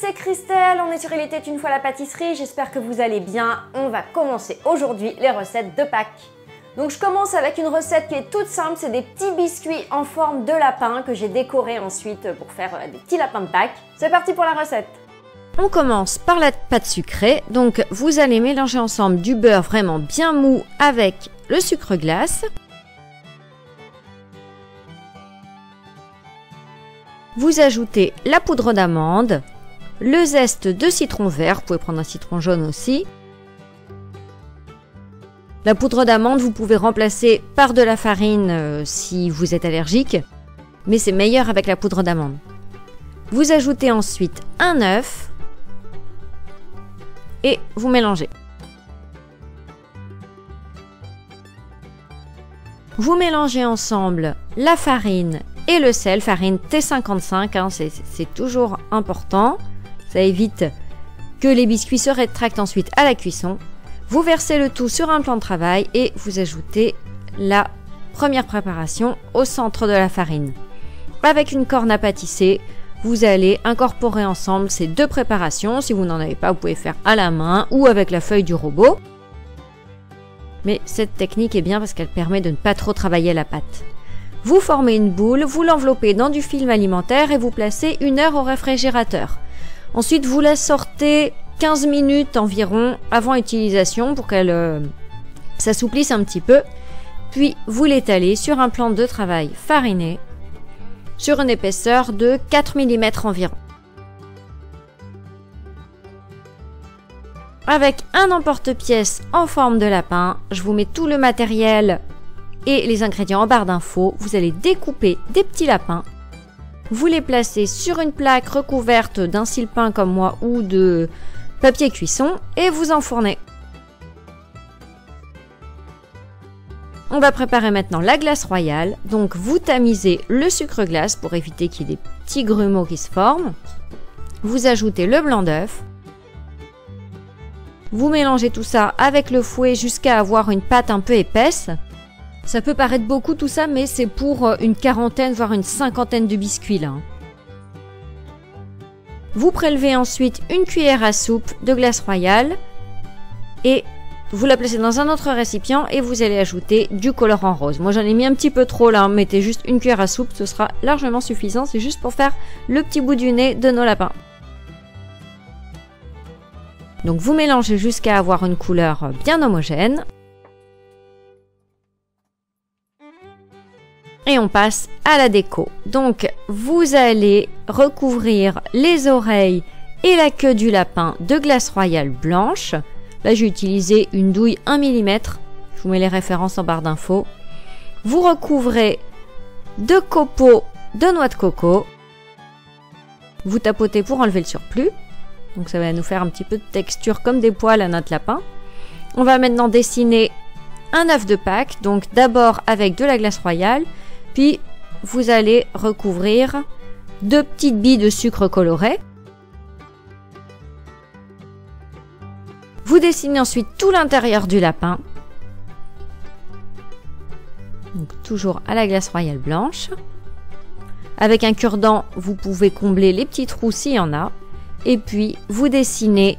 c'est Christelle, on est sur Il était une fois la pâtisserie, j'espère que vous allez bien. On va commencer aujourd'hui les recettes de Pâques. Donc je commence avec une recette qui est toute simple, c'est des petits biscuits en forme de lapin que j'ai décorés ensuite pour faire des petits lapins de Pâques. C'est parti pour la recette. On commence par la pâte sucrée, donc vous allez mélanger ensemble du beurre vraiment bien mou avec le sucre glace. Vous ajoutez la poudre d'amande, le zeste de citron vert, vous pouvez prendre un citron jaune aussi. La poudre d'amande, vous pouvez remplacer par de la farine si vous êtes allergique, mais c'est meilleur avec la poudre d'amande. Vous ajoutez ensuite un œuf et vous mélangez. Vous mélangez ensemble la farine et le sel, farine T55, hein, c'est toujours important. Ça évite que les biscuits se rétractent ensuite à la cuisson. Vous versez le tout sur un plan de travail et vous ajoutez la première préparation au centre de la farine. Avec une corne à pâtisser, vous allez incorporer ensemble ces deux préparations. Si vous n'en avez pas, vous pouvez faire à la main ou avec la feuille du robot. Mais cette technique est bien parce qu'elle permet de ne pas trop travailler la pâte. Vous formez une boule, vous l'enveloppez dans du film alimentaire et vous placez 1 heure au réfrigérateur. Ensuite, vous la sortez 15 minutes environ avant utilisation pour qu'elle s'assouplisse un petit peu. Puis, vous l'étalez sur un plan de travail fariné sur une épaisseur de 4 mm environ. Avec un emporte-pièce en forme de lapin, je vous mets tout le matériel et les ingrédients en barre d'infos. Vous allez découper des petits lapins. Vous les placez sur une plaque recouverte d'un sile-pain comme moi ou de papier cuisson et vous enfournez. On va préparer maintenant la glace royale. Donc vous tamisez le sucre glace pour éviter qu'il y ait des petits grumeaux qui se forment. Vous ajoutez le blanc d'œuf. Vous mélangez tout ça avec le fouet jusqu'à avoir une pâte un peu épaisse. Ça peut paraître beaucoup tout ça, mais c'est pour une quarantaine, voire une cinquantaine de biscuits là. Vous prélevez ensuite une cuillère à soupe de glace royale et vous la placez dans un autre récipient et vous allez ajouter du colorant rose. Moi j'en ai mis un petit peu trop là, mettez juste une cuillère à soupe, ce sera largement suffisant, c'est juste pour faire le petit bout du nez de nos lapins. Donc vous mélangez jusqu'à avoir une couleur bien homogène. Et on passe à la déco. Donc, vous allez recouvrir les oreilles et la queue du lapin de glace royale blanche. Là, j'ai utilisé une douille 1 mm. Je vous mets les références en barre d'infos. Vous recouvrez de copeaux de noix de coco. Vous tapotez pour enlever le surplus. Donc, ça va nous faire un petit peu de texture comme des poils à notre lapin. On va maintenant dessiner un œuf de Pâques. Donc, d'abord avec de la glace royale. Puis, vous allez recouvrir 2 petites billes de sucre coloré. Vous dessinez ensuite tout l'intérieur du lapin. Donc, toujours à la glace royale blanche. Avec un cure-dent, vous pouvez combler les petits trous s'il y en a. Et puis, vous dessinez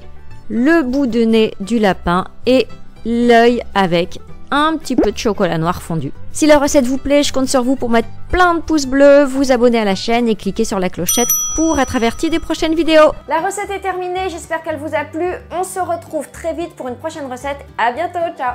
le bout de nez du lapin et l'œil avec un petit peu de chocolat noir fondu. Si la recette vous plaît, je compte sur vous pour mettre plein de pouces bleus, vous abonner à la chaîne et cliquer sur la clochette pour être averti des prochaines vidéos. La recette est terminée, j'espère qu'elle vous a plu. On se retrouve très vite pour une prochaine recette. À bientôt, ciao!